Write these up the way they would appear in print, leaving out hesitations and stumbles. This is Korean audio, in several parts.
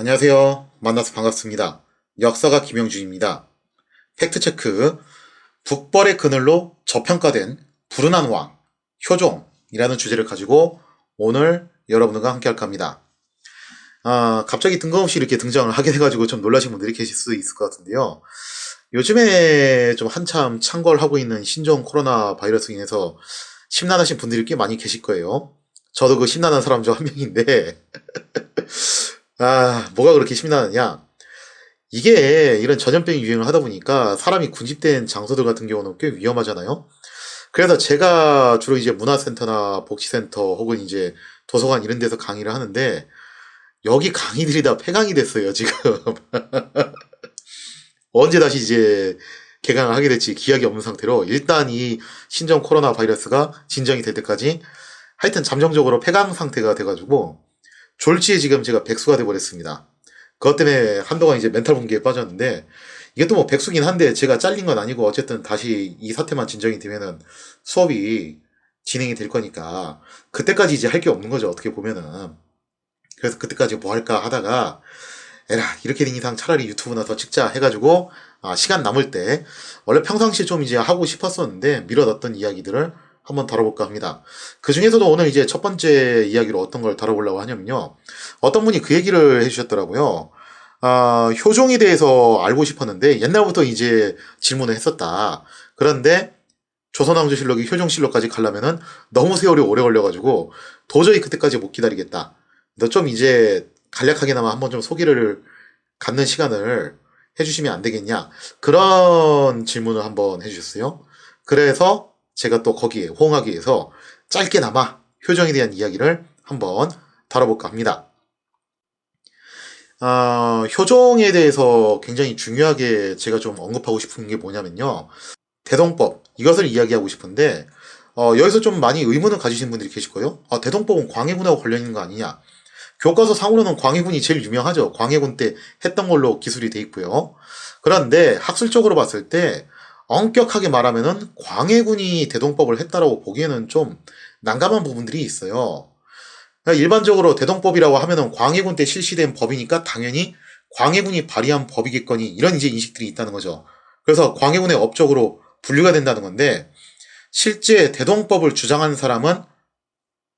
안녕하세요. 만나서 반갑습니다. 역사가 김영준입니다. 팩트체크, 북벌의 그늘로 저평가된 불운한 왕, 효종이라는 주제를 가지고 오늘 여러분들과 함께 할까 합니다. 갑자기 뜬금없이 이렇게 등장을 하게 돼가지고 좀 놀라신 분들이 계실 수 있을 것 같은데요. 요즘에 좀 한참 창궐하고 있는 신종 코로나 바이러스로 인해서 심란하신 분들이 꽤 많이 계실 거예요. 저도 그 심란한 사람 중 한 명인데, 뭐가 그렇게 심란하냐? 이게 이런 전염병이 유행을 하다 보니까 사람이 군집된 장소들 같은 경우는 꽤 위험하잖아요. 그래서 제가 주로 이제 문화센터나 복지센터 혹은 이제 도서관 이런 데서 강의를 하는데 여기 강의들이 다 폐강이 됐어요, 지금. 언제 다시 이제 개강을 하게 될지 기약이 없는 상태로 일단 이 신종 코로나 바이러스가 진정이 될 때까지 하여튼 잠정적으로 폐강 상태가 돼가지고 졸지에 지금 제가 백수가 돼버렸습니다. 그것 때문에 한동안 이제 멘탈 붕괴에 빠졌는데 이게 또 뭐 백수긴 한데 제가 잘린 건 아니고 어쨌든 다시 이 사태만 진정이 되면은 수업이 진행이 될 거니까 그때까지 이제 할 게 없는 거죠, 어떻게 보면은. 그래서 그때까지 뭐 할까 하다가 에라 이렇게 된 이상 차라리 유튜브나 더 찍자 해가지고 시간 남을 때 원래 평상시에 좀 이제 하고 싶었었는데 미뤄뒀던 이야기들을 한번 다뤄볼까 합니다. 그 중에서도 오늘 이제 첫 번째 이야기로 어떤 걸 다뤄보려고 하냐면요. 어떤 분이 그 얘기를 해주셨더라고요. 효종에 대해서 알고 싶었는데 옛날부터 이제 질문을 했었다. 그런데 조선왕조실록이 효종실록까지 가려면은 너무 세월이 오래 걸려가지고 도저히 그때까지 못 기다리겠다. 너 좀 이제 간략하게나마 한번 좀 소개를 갖는 시간을 해주시면 안 되겠냐. 그런 질문을 한번 해주셨어요. 그래서 제가 또 거기에 호응하기 위해서 짧게나마 효종에 대한 이야기를 한번 다뤄볼까 합니다. 효종에 대해서 굉장히 중요하게 제가 좀 언급하고 싶은 게 뭐냐면요. 대동법, 이것을 이야기하고 싶은데, 여기서 좀 많이 의문을 가지신 분들이 계실 거예요. 대동법은 광해군하고 관련 있는 거 아니냐. 교과서 상으로는 광해군이 제일 유명하죠. 광해군 때 했던 걸로 기술이 돼 있고요. 그런데 학술적으로 봤을 때 엄격하게 말하면은 광해군이 대동법을 했다라고 보기에는 좀 난감한 부분들이 있어요. 그러니까 일반적으로 대동법이라고 하면은 광해군 때 실시된 법이니까 당연히 광해군이 발의한 법이겠거니 이런 이제 인식들이 있다는 거죠. 그래서 광해군의 업적으로 분류가 된다는 건데 실제 대동법을 주장한 사람은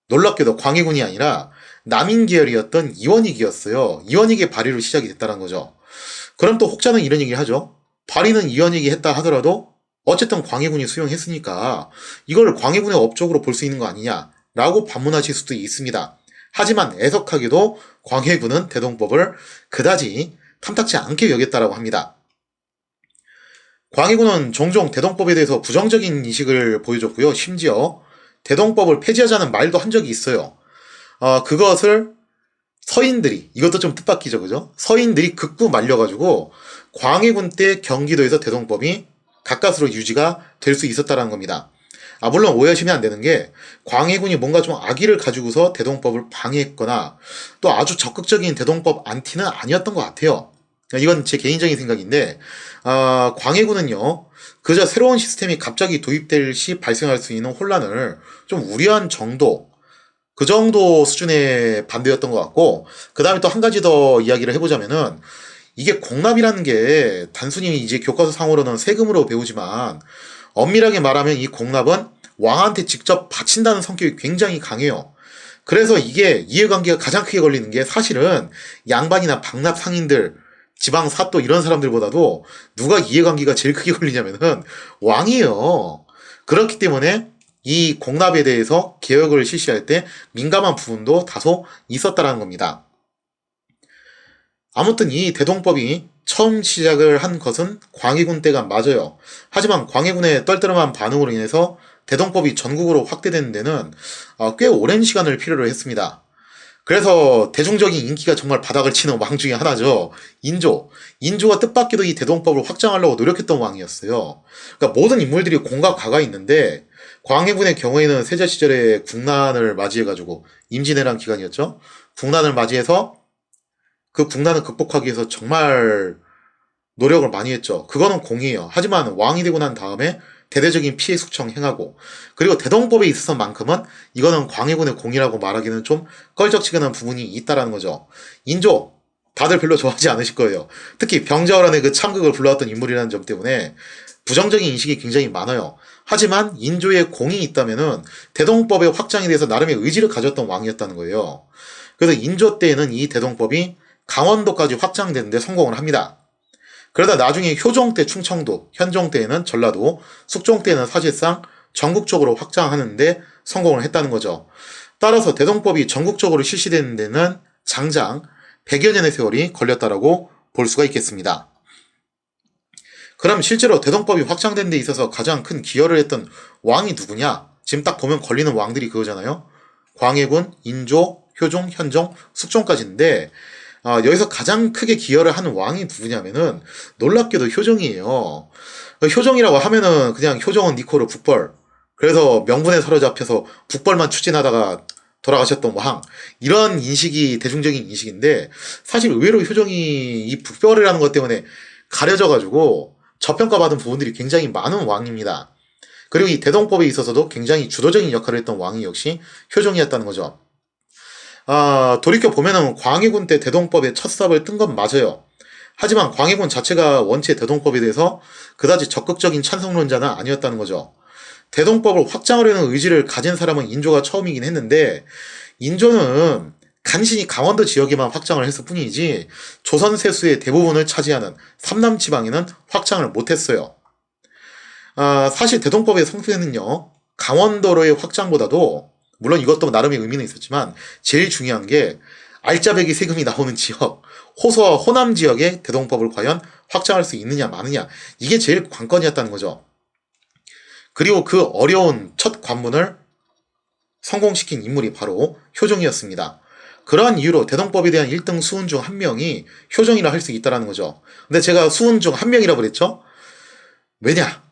놀랍게도 광해군이 아니라 남인 계열이었던 이원익이었어요. 이원익의 발의로 시작이 됐다는 거죠. 그럼 또 혹자는 이런 얘기를 하죠. 발의는 이원익이 했다 하더라도 어쨌든 광해군이 수용했으니까 이걸 광해군의 업적으로 볼 수 있는 거 아니냐라고 반문하실 수도 있습니다. 하지만 애석하게도 광해군은 대동법을 그다지 탐탁지 않게 여겼다라고 합니다. 광해군은 종종 대동법에 대해서 부정적인 인식을 보여줬고요. 심지어 대동법을 폐지하자는 말도 한 적이 있어요. 그것을 서인들이, 이것도 좀 뜻밖이죠, 그죠? 서인들이 극구 말려가지고 광해군 때 경기도에서 대동법이 가까스로 유지가 될 수 있었다는 겁니다. 물론 오해하시면 안 되는 게 광해군이 뭔가 좀 악의를 가지고서 대동법을 방해했거나 또 아주 적극적인 대동법 안티는 아니었던 것 같아요. 이건 제 개인적인 생각인데 광해군은요 그저 새로운 시스템이 갑자기 도입될 시 발생할 수 있는 혼란을 좀 우려한 정도, 그 정도 수준의 반대였던 것 같고, 그 다음에 또 한 가지 더 이야기를 해보자면은 이게 공납이라는 게 단순히 이제 교과서 상으로는 세금으로 배우지만 엄밀하게 말하면 이 공납은 왕한테 직접 바친다는 성격이 굉장히 강해요. 그래서 이게 이해관계가 가장 크게 걸리는 게 사실은 양반이나 박납 상인들, 지방 사또 이런 사람들보다도 누가 이해관계가 제일 크게 걸리냐면은 왕이에요. 그렇기 때문에 이 공납에 대해서 개혁을 실시할 때 민감한 부분도 다소 있었다는 겁니다. 아무튼 이 대동법이 처음 시작을 한 것은 광해군 때가 맞아요. 하지만 광해군의 떨떠름한 반응으로 인해서 대동법이 전국으로 확대되는 데는 꽤 오랜 시간을 필요로 했습니다. 그래서 대중적인 인기가 정말 바닥을 치는 왕 중에 하나죠. 인조. 인조가 뜻밖에도 이 대동법을 확장하려고 노력했던 왕이었어요. 그러니까 모든 인물들이 공과 과가 있는데 광해군의 경우에는 세자 시절에 국난을 맞이해가지고 임진왜란 기간이었죠. 국난을 맞이해서 그 국난을 극복하기 위해서 정말 노력을 많이 했죠. 그거는 공이에요. 하지만 왕이 되고 난 다음에 대대적인 피해 숙청 행하고 그리고 대동법에 있어서만큼은 이거는 광해군의 공이라고 말하기는 좀 껄쩍지근한 부분이 있다라는 거죠. 인조 다들 별로 좋아하지 않으실 거예요. 특히 병자호란의 그 참극을 불러왔던 인물이라는 점 때문에 부정적인 인식이 굉장히 많아요. 하지만 인조에 공이 있다면은 대동법의 확장에 대해서 나름의 의지를 가졌던 왕이었다는 거예요. 그래서 인조 때에는 이 대동법이 강원도까지 확장되는데 성공을 합니다. 그러다 나중에 효종 때 충청도, 현종 때에는 전라도, 숙종 때에는 사실상 전국적으로 확장하는데 성공을 했다는 거죠. 따라서 대동법이 전국적으로 실시되는 데는 장장 100여 년의 세월이 걸렸다라고 볼 수가 있겠습니다. 그럼 실제로 대동법이 확장된 데 있어서 가장 큰 기여를 했던 왕이 누구냐? 지금 딱 보면 걸리는 왕들이 그거잖아요. 광해군, 인조, 효종, 현종, 숙종까지인데 여기서 가장 크게 기여를 하는 왕이 누구냐면은 놀랍게도 효종이에요. 효종이라고 하면은 그냥 효종은 니코르 북벌. 그래서 명분에 사로잡혀서 북벌만 추진하다가 돌아가셨던 왕. 이런 인식이 대중적인 인식인데 사실 의외로 효종이 이 북벌이라는 것 때문에 가려져가지고 저평가받은 부분들이 굉장히 많은 왕입니다. 그리고 이 대동법에 있어서도 굉장히 주도적인 역할을 했던 왕이 역시 효종이었다는 거죠. 돌이켜보면은 광해군 때 대동법에 첫 삽을 뜬 건 맞아요. 하지만 광해군 자체가 원체 대동법에 대해서 그다지 적극적인 찬성론자는 아니었다는 거죠. 대동법을 확장하려는 의지를 가진 사람은 인조가 처음이긴 했는데 인조는 간신히 강원도 지역에만 확장을 했을 뿐이지 조선 세수의 대부분을 차지하는 삼남 지방에는 확장을 못했어요. 사실 대동법의 성패는요 강원도로의 확장보다도 물론 이것도 나름의 의미는 있었지만 제일 중요한 게 알짜배기 세금이 나오는 지역 호서와 호남 지역의 대동법을 과연 확장할 수 있느냐 마느냐 이게 제일 관건이었다는 거죠. 그리고 그 어려운 첫 관문을 성공시킨 인물이 바로 효종이었습니다. 그러한 이유로 대동법에 대한 1등 수훈 중 한 명이 효종이라 할 수 있다는 거죠. 근데 제가 수훈 중 한 명이라고 그랬죠? 왜냐?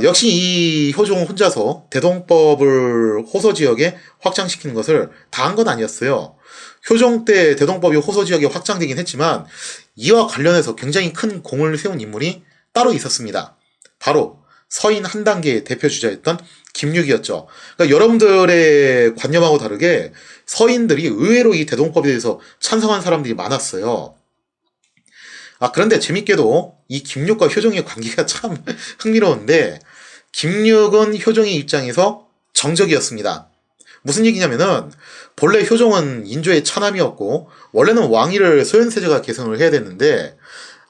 역시 이 효종 혼자서 대동법을 호서 지역에 확장시키는 것을 다 한 건 아니었어요. 효종 때 대동법이 호서 지역에 확장되긴 했지만 이와 관련해서 굉장히 큰 공을 세운 인물이 따로 있었습니다. 바로 서인 한 단계의 대표 주자였던 김육이었죠. 그러니까 여러분들의 관념하고 다르게 서인들이 의외로 이 대동법에 대해서 찬성한 사람들이 많았어요. 그런데 재밌게도 이 김육과 효종의 관계가 참 흥미로운데 김육은 효종의 입장에서 정적이었습니다. 무슨 얘기냐면은 본래 효종은 인조의 차남이었고 원래는 왕위를 소현세자가 계승을 해야 됐는데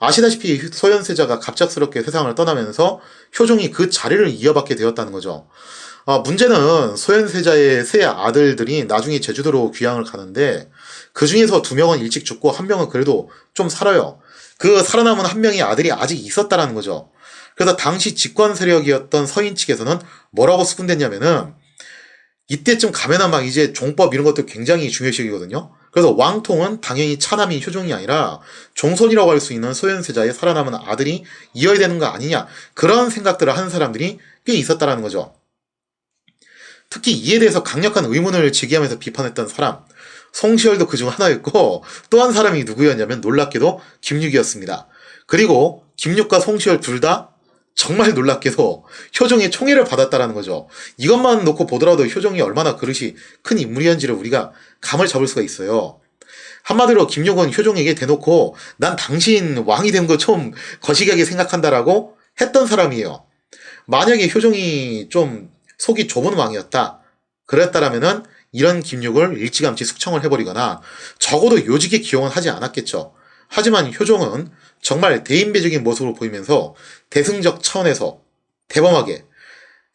아시다시피 소현세자가 갑작스럽게 세상을 떠나면서 효종이 그 자리를 이어받게 되었다는 거죠. 문제는 소현세자의 세 아들들이 나중에 제주도로 귀향을 가는데 그 중에서 2명은 일찍 죽고 1명은 그래도 좀 살아요. 그 살아남은 1명의 아들이 아직 있었다라는 거죠. 그래서 당시 집권 세력이었던 서인 측에서는 뭐라고 수군댔냐면은 이때쯤 가면은 막 이제 종법 이런 것도 굉장히 중요시거든요. 그래서 왕통은 당연히 차남이 효종이 아니라 종손이라고 할 수 있는 소현세자의 살아남은 아들이 이어야 되는 거 아니냐 그런 생각들을 하는 사람들이 꽤 있었다라는 거죠. 특히 이에 대해서 강력한 의문을 제기하면서 비판했던 사람 송시열도 그중 하나였고 또 한 사람이 누구였냐면 놀랍게도 김육이었습니다. 그리고 김육과 송시열 둘 다 정말 놀랍게도 효종의 총애를 받았다라는 거죠. 이것만 놓고 보더라도 효종이 얼마나 그릇이 큰 인물이었는지를 우리가 감을 잡을 수가 있어요. 한마디로 김육은 효종에게 대놓고 난 당신 왕이 된 거 좀 거시기하게 생각한다라고 했던 사람이에요. 만약에 효종이 좀 속이 좁은 왕이었다. 그랬다라면은 이런 김육을 일찌감치 숙청을 해버리거나 적어도 요직에 기용은 하지 않았겠죠. 하지만 효종은 정말 대인배적인 모습을 보이면서 대승적 차원에서 대범하게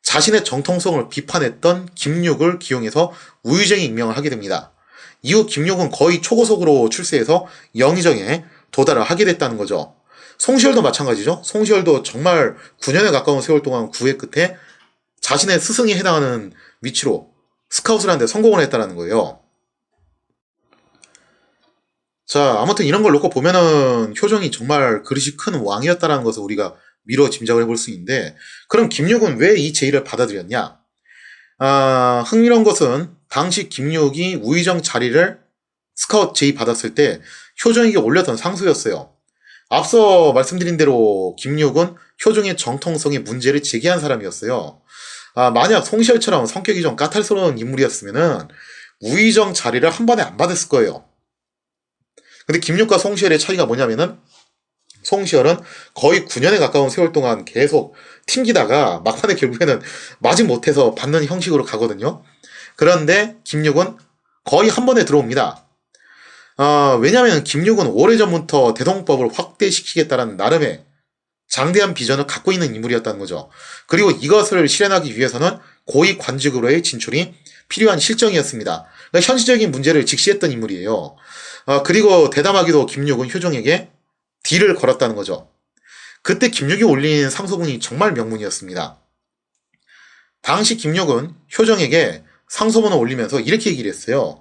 자신의 정통성을 비판했던 김육을 기용해서 우유정에 임명을 하게 됩니다. 이후 김육은 거의 초고속으로 출세해서 영의정에 도달을 하게 됐다는 거죠. 송시열도 마찬가지죠. 송시열도 정말 9년에 가까운 세월 동안 구애 끝에 자신의 스승에 해당하는 위치로 스카웃을 하는데 성공을 했다는 거예요. 자, 아무튼 이런 걸 놓고 보면은 효종이 정말 그릇이 큰 왕이었다는 것을 우리가 미뤄 짐작을 해볼 수 있는데 그럼 김육은 왜 이 제의를 받아들였냐? 흥미로운 것은 당시 김육이 우의정 자리를 스카웃 제의 받았을 때 효종에게 올렸던 상소였어요. 앞서 말씀드린 대로 김육은 효종의 정통성의 문제를 제기한 사람이었어요. 만약 송시열처럼 성격이 좀 까탈스러운 인물이었으면은 우의정 자리를 한 번에 안 받았을 거예요. 근데 김육과 송시열의 차이가 뭐냐면은 송시열은 거의 9년에 가까운 세월 동안 계속 튕기다가 막판에 결국에는 마지 못해서 받는 형식으로 가거든요. 그런데 김육은 거의 한 번에 들어옵니다. 왜냐하면 김육은 오래전부터 대동법을 확대시키겠다는 나름의 장대한 비전을 갖고 있는 인물이었다는 거죠. 그리고 이것을 실현하기 위해서는 고위 관직으로의 진출이 필요한 실정이었습니다. 그러니까 현실적인 문제를 직시했던 인물이에요. 그리고 대담하게도 김육은 효종에게 딜을 걸었다는 거죠. 그때 김육이 올린 상소문이 정말 명문이었습니다. 당시 김육은 효종에게 상소문을 올리면서 이렇게 얘기를 했어요.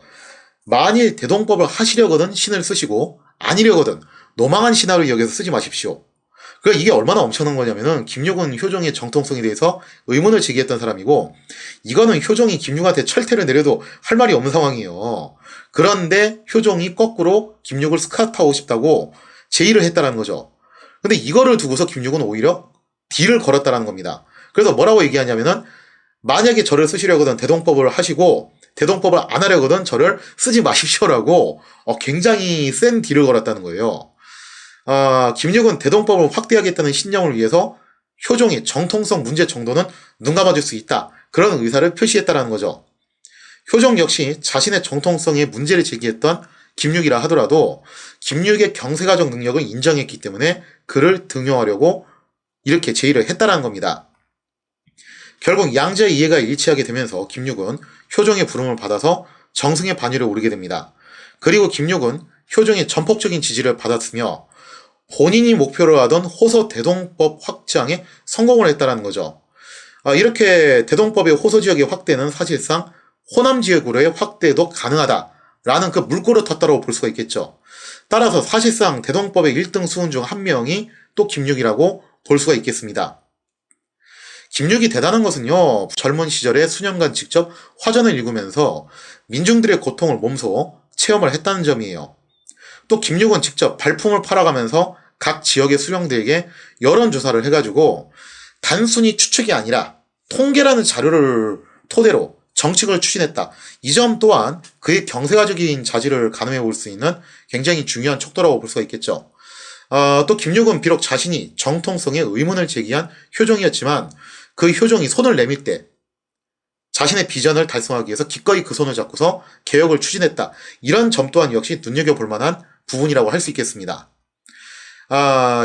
만일 대동법을 하시려거든 신을 쓰시고 아니려거든 노망한 신하로 여겨서 쓰지 마십시오. 그러니까 이게 얼마나 엄청난 거냐면은 김육은 효종의 정통성에 대해서 의문을 제기했던 사람이고 이거는 효종이 김육한테 철퇴를 내려도 할 말이 없는 상황이에요. 그런데 효종이 거꾸로 김육을 스카우트하고 싶다고 제의를 했다는 거죠. 근데 이거를 두고서 김육은 오히려 딜을 걸었다는 겁니다. 그래서 뭐라고 얘기하냐면은 만약에 저를 쓰시려거든 대동법을 하시고 대동법을 안 하려거든 저를 쓰지 마십시오라고 굉장히 센 딜을 걸었다는 거예요. 김육은 대동법을 확대하겠다는 신념을 위해서 효종의 정통성 문제 정도는 눈 감아줄 수 있다. 그런 의사를 표시했다는 거죠. 효종 역시 자신의 정통성에 문제를 제기했던 김육이라 하더라도 김육의 경세가적 능력을 인정했기 때문에 그를 등용하려고 이렇게 제의를 했다는 겁니다. 결국 양자의 이해가 일치하게 되면서 김육은 효종의 부름을 받아서 정승의 반열에 오르게 됩니다. 그리고 김육은 효종의 전폭적인 지지를 받았으며 본인이 목표로 하던 호서 대동법 확장에 성공을 했다는 거죠. 이렇게 대동법의 호서 지역의 확대는 사실상 호남 지역으로의 확대도 가능하다라는 그 물꼬를 텄다고 볼 수가 있겠죠. 따라서 사실상 대동법의 1등 수훈 중 한 명이 또 김육이라고 볼 수가 있겠습니다. 김육이 대단한 것은요, 젊은 시절에 수년간 직접 화전을 읽으면서 민중들의 고통을 몸소 체험을 했다는 점이에요. 또 김육은 직접 발품을 팔아가면서 각 지역의 수령들에게 여론조사를 해가지고 단순히 추측이 아니라 통계라는 자료를 토대로 정책을 추진했다. 이 점 또한 그의 경제가적인 자질을 가늠해 볼 수 있는 굉장히 중요한 척도라고 볼 수가 있겠죠. 또 김육은 비록 자신이 정통성에 의문을 제기한 효종이었지만 그 효종이 손을 내밀 때 자신의 비전을 달성하기 위해서 기꺼이 그 손을 잡고서 개혁을 추진했다. 이런 점 또한 역시 눈여겨볼 만한 부분이라고 할 수 있겠습니다.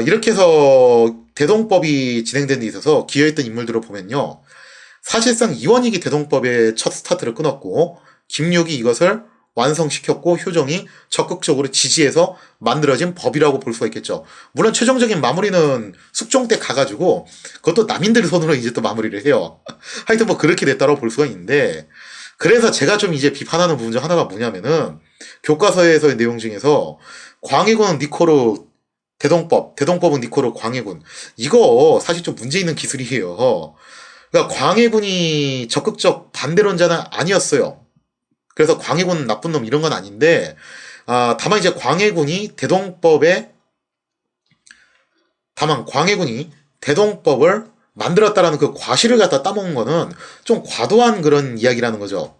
이렇게 해서 대동법이 진행된 데 있어서 기여했던 인물들을 보면요. 사실상 이원익이 대동법의 첫 스타트를 끊었고 김육이 이것을 완성시켰고 효종이 적극적으로 지지해서 만들어진 법이라고 볼 수가 있겠죠. 물론 최종적인 마무리는 숙종 때 가가지고 그것도 남인들 손으로 이제 또 마무리를 해요. 하여튼 뭐 그렇게 됐다고 볼 수가 있는데 그래서 제가 좀 이제 비판하는 부분 중 하나가 뭐냐면은 교과서에서의 내용 중에서 광해군 니코르 대동법은 니코르 광해군 이거 사실 좀 문제 있는 기술이에요. 그러니까 광해군이 적극적 반대론자는 아니었어요. 그래서 광해군 나쁜 놈 이런 건 아닌데 다만 이제 광해군이 대동법을 만들었다라는 그 과실을 갖다 따먹은 거는 좀 과도한 그런 이야기라는 거죠.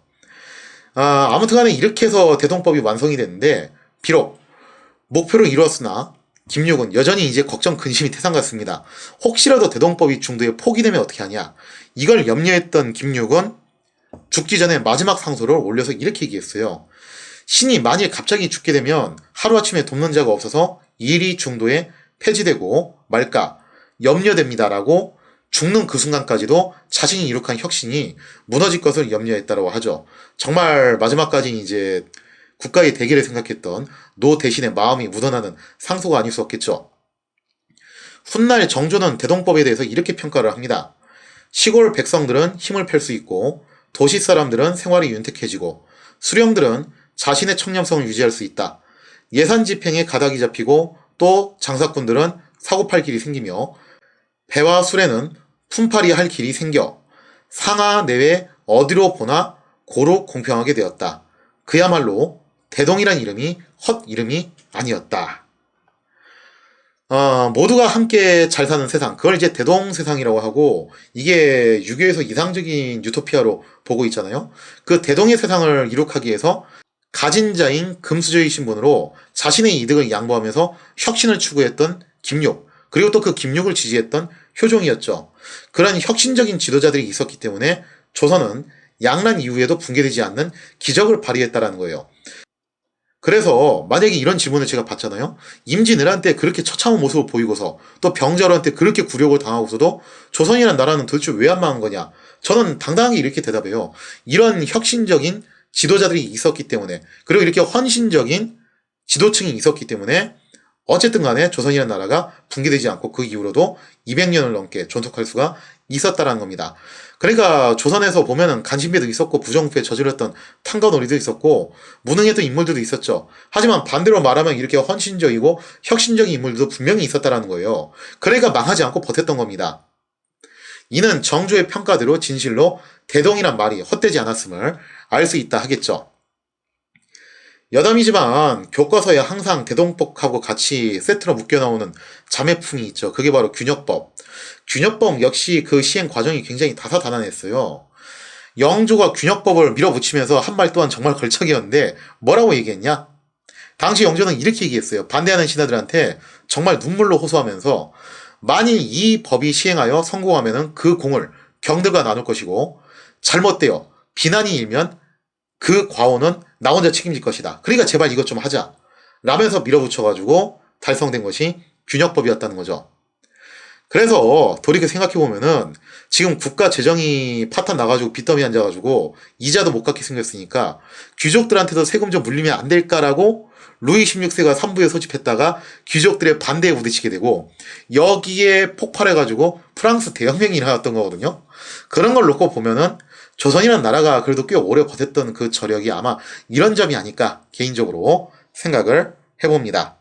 아무튼 간에 이렇게 해서 대동법이 완성이 됐는데 비록 목표를 이루었으나 김육은 여전히 이제 걱정 근심이 태산 같습니다. 혹시라도 대동법이 중도에 포기되면 어떻게 하냐. 이걸 염려했던 김육은 죽기 전에 마지막 상소를 올려서 이렇게 얘기했어요. 신이 만일 갑자기 죽게 되면 하루아침에 돕는 자가 없어서 일이 중도에 폐지되고 말까 염려됩니다라고 죽는 그 순간까지도 자신이 이룩한 혁신이 무너질 것을 염려했다고 하죠. 정말 마지막까지 이제 국가의 대계를 생각했던 노 대신의 마음이 묻어나는 상소가 아닐 수 없겠죠. 훗날 정조는 대동법에 대해서 이렇게 평가를 합니다. 시골 백성들은 힘을 펼 수 있고 도시 사람들은 생활이 윤택해지고 수령들은 자신의 청렴성을 유지할 수 있다. 예산 집행에 가닥이 잡히고 또 장사꾼들은 사고팔 길이 생기며 배와 술에는 품팔이 할 길이 생겨 상하 내외 어디로 보나 고루 공평하게 되었다. 그야말로 대동이란 이름이 헛 이름이 아니었다. 모두가 함께 잘 사는 세상, 그걸 이제 대동 세상이라고 하고, 이게 유교에서 이상적인 유토피아로 보고 있잖아요. 그 대동의 세상을 이룩하기 위해서 가진 자인 금수저의 신분으로 자신의 이득을 양보하면서 혁신을 추구했던 김육, 그리고 또 그 김육을 지지했던 효종이었죠. 그런 혁신적인 지도자들이 있었기 때문에 조선은 양란 이후에도 붕괴되지 않는 기적을 발휘했다라는 거예요. 그래서 만약에 이런 질문을 제가 받잖아요. 임진왜란 때 그렇게 처참한 모습을 보이고서 또 병자호란 때 그렇게 굴욕을 당하고서도 조선이라는 나라는 도대체 왜 안 망한 거냐? 저는 당당하게 이렇게 대답해요. 이런 혁신적인 지도자들이 있었기 때문에, 그리고 이렇게 헌신적인 지도층이 있었기 때문에 어쨌든 간에 조선이라는 나라가 붕괴되지 않고 그 이후로도 200년을 넘게 존속할 수가 있었다라는 겁니다. 그러니까 조선에서 보면은 간신배도 있었고 부정부에 저질렀던 탕거놀이도 있었고 무능했던 인물들도 있었죠. 하지만 반대로 말하면 이렇게 헌신적이고 혁신적인 인물들도 분명히 있었다라는 거예요. 그러니까 망하지 않고 버텼던 겁니다. 이는 정조의 평가대로 진실로 대동이란 말이 헛되지 않았음을 알 수 있다 하겠죠. 여담이지만 교과서에 항상 대동법하고 같이 세트로 묶여 나오는 자매품이 있죠. 그게 바로 균역법. 균역법 역시 그 시행 과정이 굉장히 다사다난했어요. 영조가 균역법을 밀어붙이면서 한 말 또한 정말 걸작이었는데 뭐라고 얘기했냐? 당시 영조는 이렇게 얘기했어요. 반대하는 신하들한테 정말 눈물로 호소하면서 만일 이 법이 시행하여 성공하면 그 공을 병들과 나눌 것이고 잘못되어 비난이 일면 그 과오는 나 혼자 책임질 것이다. 그러니까 제발 이것 좀 하자. 라면서 밀어붙여가지고 달성된 것이 균역법이었다는 거죠. 그래서 돌이켜 생각해보면은 지금 국가 재정이 파탄 나가지고 빚더미 앉아가지고 이자도 못 갚게 생겼으니까 귀족들한테도 세금 좀 물리면 안 될까라고 루이 16세가 삼부에 소집했다가 귀족들의 반대에 부딪히게 되고 여기에 폭발해가지고 프랑스 대혁명이 일어났던 거거든요. 그런 걸 놓고 보면은 조선이라는 나라가 그래도 꽤 오래 버텼던 그 저력이 아마 이런 점이 아닐까 개인적으로 생각을 해봅니다.